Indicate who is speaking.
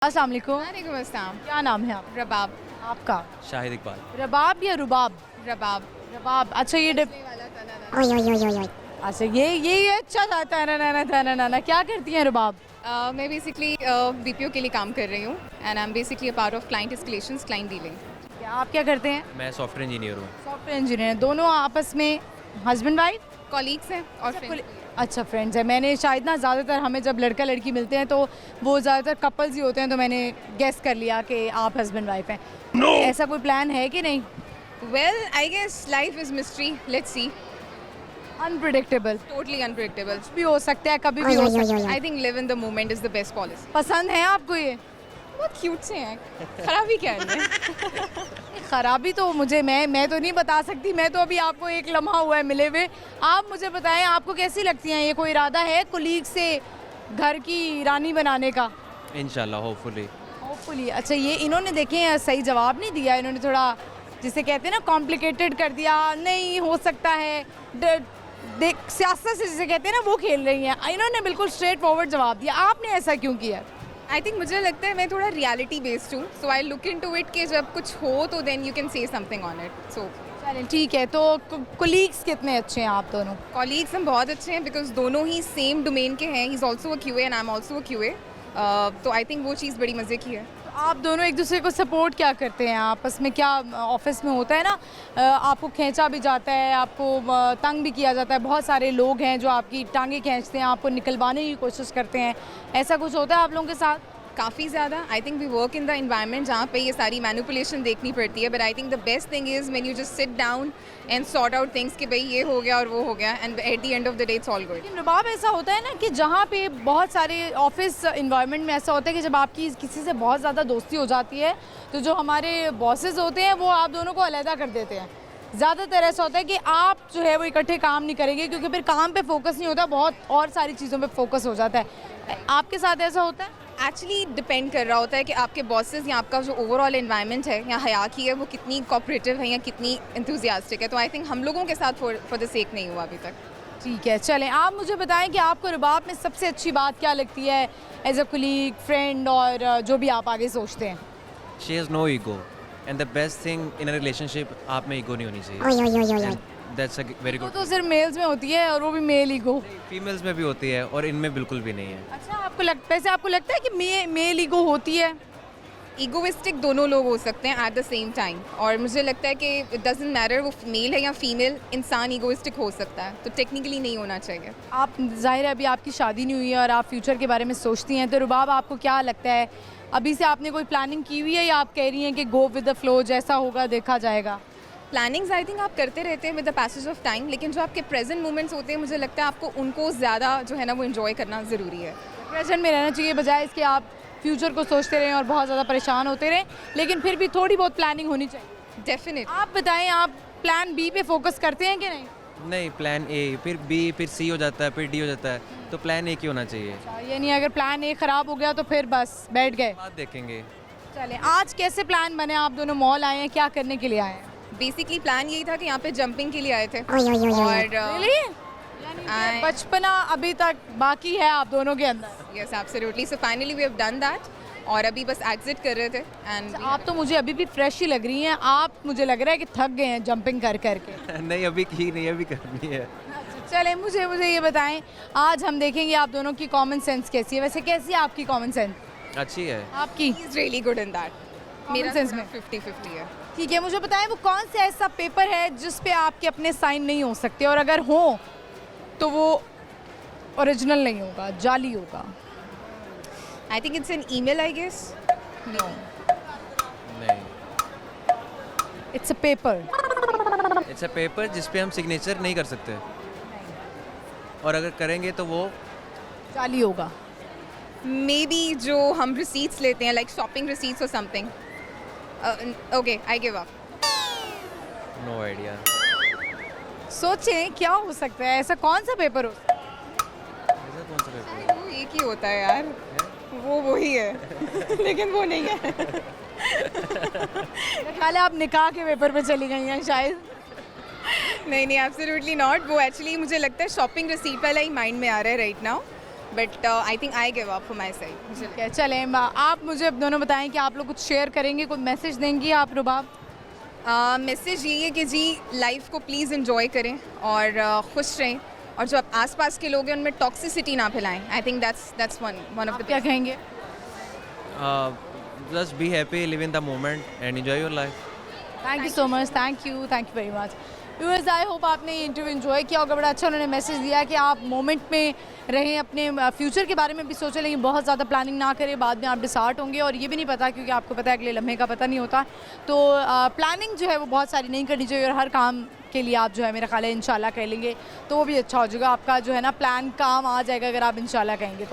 Speaker 1: अस्सलाम वालेकुम।
Speaker 2: वालेकुम अस्सलाम।
Speaker 1: क्या नाम है आप?
Speaker 2: रबाब।
Speaker 1: आपका?
Speaker 3: शाहिद इकबाल।
Speaker 1: रबाब या रुबाब?
Speaker 2: रबाब।
Speaker 1: रबाब। अच्छा ये अच्छा ये अच्छा था। ताना क्या करती हैं रुबाब?
Speaker 2: मैं बेसिकली बीपीओ के लिए काम कर रही हूँ and I am basically a part of client escalations, client dealing.
Speaker 1: क्या आप क्या करते हैं?
Speaker 3: मैं सॉफ्टवेयर इंजीनियर हूँ।
Speaker 1: Software engineer. दोनों आपस में हस्बैंड वाइफ?
Speaker 2: कॉलीग्स हैं और फ्रेंड्स।
Speaker 1: अच्छा फ्रेंड्स है। मैंने शायद ना ज़्यादातर हमें जब लड़का लड़की मिलते हैं तो वो ज़्यादातर कपल्स ही होते हैं, तो मैंने गेस कर लिया कि आप हस्बैंड वाइफ हैं। ऐसा कोई प्लान है कि नहीं?
Speaker 2: Well I guess life is mystery, let's see.
Speaker 1: Unpredictable.
Speaker 2: Totally unpredictable.
Speaker 1: कुछ भी हो सकता है, कभी भी हो सकता है।
Speaker 2: I think live in the moment is the best policy.
Speaker 1: पसंद है आपको ये?
Speaker 2: बहुत क्यूट से हैं, खराबी क्या है?
Speaker 1: खराबी तो मुझे मैं तो नहीं बता सकती। मैं तो अभी आपको एक लम्हा हुआ है मिले हुए। आप मुझे बताएं आपको कैसी लगती हैं? ये कोई इरादा है कुलीग से घर की रानी बनाने का?
Speaker 3: इंशाल्लाह होपफुली।
Speaker 1: होपफुली। अच्छा ये इन्होंने देखें सही जवाब नहीं दिया। इन्होंने थोड़ा जिसे कहते हैं ना कॉम्प्लिकेटेड कर दिया। नहीं हो सकता है, देख सियासत से जिसे कहते हैं ना वो खेल रही हैं। इन्होंने बिल्कुल स्ट्रेट फॉरवर्ड जवाब दिया। आपने ऐसा क्यों किया?
Speaker 2: आई थिंक मुझे लगता है मैं थोड़ा रियलिटी बेस्ड हूँ, so I look into it कि जब कुछ हो तो then you can say something on it. So
Speaker 1: चलें ठीक है। तो कोलीग्स कितने अच्छे हैं आप दोनों?
Speaker 2: कॉलीग्स हम बहुत अच्छे हैं बिकॉज दोनों ही सेम डोमेन के हैं। He is also a QA and I am also a QA. तो आई थिंक वो चीज़ बड़ी मज़े की है।
Speaker 1: तो आप दोनों एक दूसरे को सपोर्ट क्या करते हैं आपस में? क्या ऑफिस में होता है ना, आपको खींचा भी जाता है, आपको तंग भी किया जाता है। बहुत सारे लोग हैं जो आपकी टांगे खींचते हैं, आपको निकलवाने की कोशिश करते हैं। ऐसा कुछ होता है आप लोगों के साथ?
Speaker 2: काफ़ी ज़्यादा। I think we work in the environment जहाँ पे ये सारी मैनिपुलेशन देखनी पड़ती है, but I think the best thing is when you just sit down and sort out things कि भाई ये हो गया और वो हो गया, and at the end of the day it's all good.
Speaker 1: लेकिन रुबाब ऐसा होता है ना कि जहाँ पे बहुत सारे ऑफिस इन्वायरमेंट में ऐसा होता है कि जब आपकी किसी से बहुत ज़्यादा दोस्ती हो जाती है तो जो हमारे बॉसेस होते हैं वो आप दोनों को अलहदा कर देते हैं। ज़्यादातर ऐसा होता है कि आप जो है वो इकट्ठे काम नहीं करेंगे क्योंकि फिर काम पे फोकस नहीं होता, बहुत और सारी चीज़ों पे फोकस हो जाता है। आपके साथ ऐसा होता है?
Speaker 2: एक्चुअली डिपेंड कर रहा होता है कि आपके बॉसेस या आपका जो ओवरऑल इन्वायरमेंट है या हया की है वो कितनी कोऑपरेटिव है या कितनी इंथुजियास्टिक है। तो आई थिंक हम लोगों के साथ फॉर द सेक नहीं हुआ अभी तक।
Speaker 1: ठीक है चलें। आप मुझे बताएं कि आपको रुबाब में सबसे अच्छी बात क्या लगती है एज अ कलीग, फ्रेंड और जो भी आप आगे सोचते हैं?
Speaker 3: She has no ego and the best thing in a relationship, आप में ईगो नहीं होनी चाहिए। दैट्स अ वेरी
Speaker 1: वो
Speaker 3: गुड।
Speaker 1: तो सिर्फ मेल्स में होती है और वो भी मेल ईगो।
Speaker 3: फीमेल्स में भी होती है और इनमें बिल्कुल भी नहीं है।
Speaker 1: अच्छा आपको लगता है कि मेल ईगो होती है?
Speaker 2: ईगोइस्टिक दोनों लोग हो सकते हैं एट द सेम टाइम, और मुझे लगता है कि इट डजंट मैटर वो मेल है या फीमेल, इंसान ईगोइस्टिक हो सकता है, तो टेक्निकली नहीं होना चाहिए।
Speaker 1: आप जाहिर है अभी आपकी शादी नहीं हुई है और आप फ्यूचर के बारे में सोचती हैं, तो रुबाब आपको क्या लगता है अभी से आपने कोई प्लानिंग की हुई है या आप कह रही हैं कि गो विद द फ्लो, जैसा होगा देखा जाएगा?
Speaker 2: प्लानिंग्स आई थिंक आप करते रहते हैं with the passage of time, लेकिन जो आपके प्रेजेंट मोमेंट्स होते हैं मुझे लगता है आपको उनको ज़्यादा जो है ना वो इन्जॉय करना ज़रूरी है।
Speaker 1: प्रेजेंट में रहना चाहिए बजाय इसके आप फ्यूचर को सोचते रहें और बहुत ज़्यादा परेशान होते रहें, लेकिन फिर भी थोड़ी बहुत प्लानिंग होनी चाहिए।
Speaker 2: डेफिनेट।
Speaker 1: आप बताएं आप प्लान बी पे फोकस करते हैं कि नहीं?
Speaker 3: नहीं, प्लान ए फिर बी फिर सी हो जाता है, फिर डी हो जाता है, तो प्लान ए की होना चाहिए।
Speaker 1: यानी अगर प्लान ए ख़राब हो गया तो फिर बस बैठ गए।
Speaker 3: बात देखेंगे।
Speaker 1: चलें आज कैसे प्लान बने? आप दोनों मॉल आए हैं, क्या करने के लिए आए हैं?
Speaker 2: बेसिकली प्लान यही था कि यहाँ पे जंपिंग के लिए आए थे और
Speaker 1: Really? यानी बचपना अभी तक बाकी है आप दोनों के अंदर?
Speaker 2: Yes absolutely, so finally we have done that, और अभी बस एग्जिट कर रहे थे एंड
Speaker 1: आप तो मुझे अभी भी फ्रेश ही लग रही हैं। आप मुझे लग रहा है कि थक गए हैं जंपिंग कर करके।
Speaker 3: नहीं अभी की नहीं, अभी करनी है।
Speaker 1: चलें मुझे ये बताएं आज हम देखेंगे आप दोनों की कॉमन सेंस कैसी है। वैसे कैसी है आपकी कॉमन सेंस?
Speaker 3: अच्छी है।
Speaker 1: आपकी?
Speaker 2: Is really good in that. मेरा
Speaker 1: sense
Speaker 2: सेंस
Speaker 1: में?
Speaker 2: में 50-50 है।
Speaker 1: ठीक है मुझे बताएं वो कौन सा ऐसा पेपर है जिस पे आपके अपने साइन नहीं हो सकते, और अगर हो तो वो ओरिजिनल नहीं होगा, जाली होगा?
Speaker 2: I think it's an email I guess.
Speaker 1: No,
Speaker 3: नहीं,
Speaker 1: it's a paper.
Speaker 3: It's a paper जिस पे हम सिग्नेचर नहीं कर सकते, और अगर करेंगे तो वो
Speaker 1: जाली होगा।
Speaker 2: मे बी जो हम रिसीट्स लेते हैं लाइक शॉपिंग रिसीट्स और something. Okay I give up.
Speaker 3: No idea.
Speaker 1: सोचें क्या हो सकता है, ऐसा कौन सा पेपर हो?
Speaker 3: ऐसा कौन सा पेपर है?
Speaker 2: वो एक ही होता है यार, वो ही है लेकिन वो नहीं है।
Speaker 1: मेरा ख्याल है आप निकाह के पेपर पे चली गई हैं शायद।
Speaker 2: नहीं एब्सोल्युटली नॉट। वो एक्चुअली मुझे लगता है शॉपिंग रिसीट वाला ही माइंड में आ रहा है right now, but I think I give up for my side.
Speaker 1: ठीक है, चलें आप मुझे अब दोनों बताएं कि आप लोग कुछ शेयर करेंगे, कोई मैसेज देंगी आप रुबाब?
Speaker 2: मैसेज यही है कि जी लाइफ को प्लीज़ इन्जॉय करें और खुश रहें, और जो आसपास के लोग हैं उनमें टॉक्सिसिटी ना फैलाएं. I think that's one of
Speaker 1: आप
Speaker 2: द
Speaker 1: क्या कहेंगे?
Speaker 3: Just be happy, live in the moment and enjoy your life.
Speaker 1: Thank you so much, thank you very much. Viewers, I hope आपने ये इंटरव्यू एंजॉय किया होगा. बड़ा अच्छा उन्होंने मैसेज दिया कि आप मोमेंट में रहें, अपने फ्यूचर के बारे में भी सोचें, लेकिन बहुत ज़्यादा प्लानिंग ना करें, बाद में आप डिसहार्ट होंगे और ये भी नहीं पता, क्योंकि आपको पता है अगले लम्हे का पता नहीं होता. तो प्लानिंग जो है वो बहुत सारी नहीं करनी चाहिए, और हर काम के लिए आप जो है मेरा ख्याल है इंशाल्लाह कर लेंगे तो वो भी अच्छा हो जाएगा. आपका जो है ना प्लान काम आ जाएगा अगर आप इंशाल्लाह कहेंगे तो.